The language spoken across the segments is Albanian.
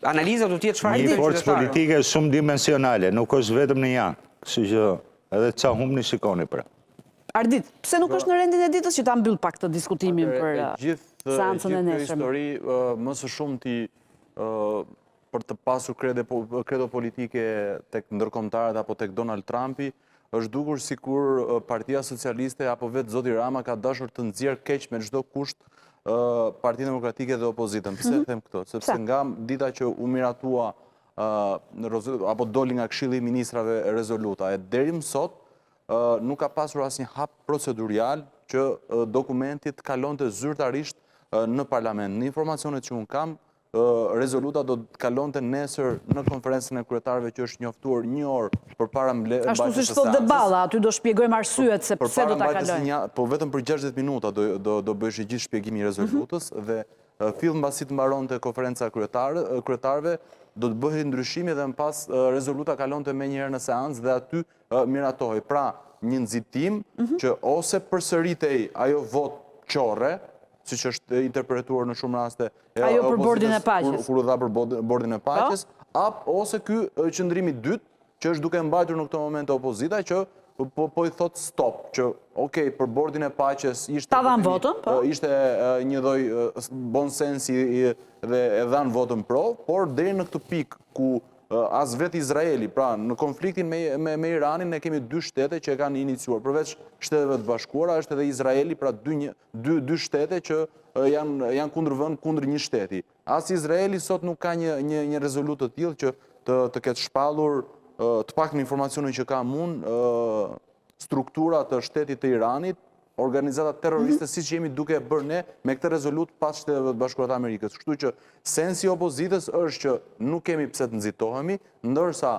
analiza do t'jetë çfarë Një forcë politike shumë dimensionale, nuk është vetëm në janë. Kështu që edhe ça humni shikoni pra. Ardit, pse nuk është në rendin e ditës që ta mbyll pak të diskutimin për seancën e nesërme? Histori, më së shumti për të pasur kredo politike tek ndërkombëtarët apo tek Donald Trumpi, është dukur sikur Partia Socialiste apo vetë Zoti Rama ka dashur të nxjerrë keq me çdo kusht Partinë Demokratike dhe opozitën. Pse them këto? Sepse nga dita që u miratua apo doli nga Këshilli i Ministrave rezoluta, e deri më sot nuk ka pasur asnjë hap procedurial që dokumenti të kalonte zyrtarisht në parlament. Në informacionet që unë kam, rezoluta do të kalonte nesër në konferencën e kryetarëve që është njoftuar 1 orë përpara mbajtjes së seancës. Ashtu siç thotë Deballa, aty do shpjegojmë arsyet se pse do ta kalojnë. Po vetëm për 60 minuta do bëhesh gjithë shpjegimi i rezolutës dhe fill mbasi të mbaronte konferenca kryetarëve, do të bëhej ndryshimi dhe më pas rezoluta kalonte menjëherë në seancë dhe aty miratohej. Pra, një nxitim që ose përsëritej ajo votë qorre, siç është interpretuar në shumë raste ajo për bordin e paqes, kur u dha për bordin e paqes, ose ky qëndrimi i dytë që është duke mbajtur në këtë moment opozita që po i thot stop, që okej, për bordin e paqes ishte një lloj bon sensi dhe e dhan votën pro, por deri në këtë pikë ku as vetë Izraeli, pra në konfliktin me Iranin ne kemi 2 shtete që e kanë iniciuar, përveç Shteteve të Bashkuara, është edhe Izraeli, pra dy shtete që janë kundër një shteti. As Izraeli sot nuk ka një rezolutë të tillë që të ketë shpallur të paktën informacionin që kam unë, struktura të shtetit të Iranit, organizata terroriste siç jemi duke bërë ne me këtë rezolutë pas Shteteve të Bashkuara të Amerikës. Kështu që sensi i opozitës është që nuk kemi pse të nxitohemi, ndërsa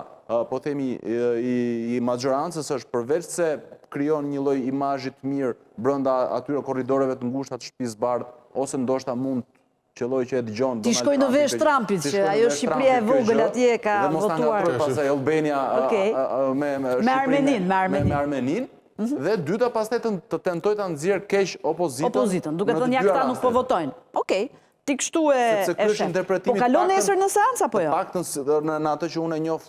po themi i maxhorancës është përveç se krijon një lloj imazhi të mirë brenda atyre korridoreve të ngushta të shtëpisë bardh, ose ndoshta mund qelloj që e dëgjon ti shkoj në vesh Trumpit që ajo Shqipëria e vogël atje ka votuar pastaj Albania me Armenin. Dhe dyta pastaj të tentoj ta nxjerr keq opozitën. Duke thënë ja këta nuk po votojnë. Okej, ti kështu e sheh. Po kalon nesër në seancë apo jo? Paktën në atë që unë e njoh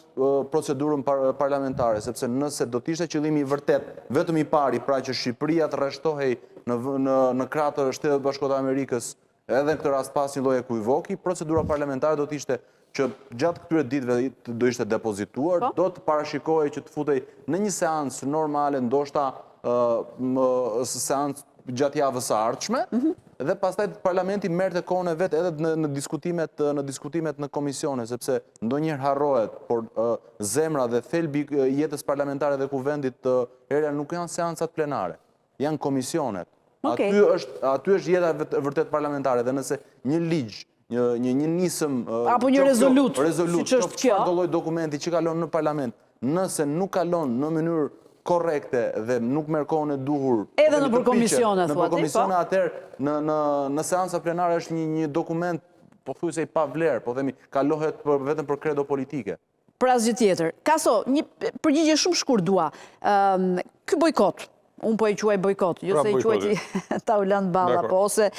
procedurën parlamentare, sepse nëse do të ishte qëllimi i vërtet, vetëm i pari, pra që Shqipëria të rreshtohej në krah të Shtetit Bashkuar të Amerikës, edhe në këtë rast pas një lloj ekuivoki, procedura parlamentare do të ishte që gjatë këtyre ditëve do ishte depozituar, do të parashikohej që të futej në një seancë normale, ndoshta seancë gjatë javës së ardhshme, dhe pastaj parlamenti merrte kohën e vet edhe në diskutimet në komisione, sepse ndonjëherë harrohet, por zemra dhe thelbi i jetës parlamentare dhe kuvendit herë nuk janë seancat plenare, janë komisionet. Aty është jeta vërtet parlamentare, dhe nëse një ligj, një nisëm apo një rezolutë, siç është kjo, çfarë lloj dokumenti që kalon në parlament, nëse nuk kalon në mënyrë korrekte dhe nuk merr kohën e duhur edhe nëpër komisione, nëpër komisione, atëherë në seanca plenare është një dokument pothuajse i pavlerë, po themi, kalohet vetëm për kredo politike. Për asgjë tjetër. Kaso, një përgjigje shumë shkurt dua. Ky bojkot, unë po e quaj bojkot, jo se i quaj ta u lënë balla, po ose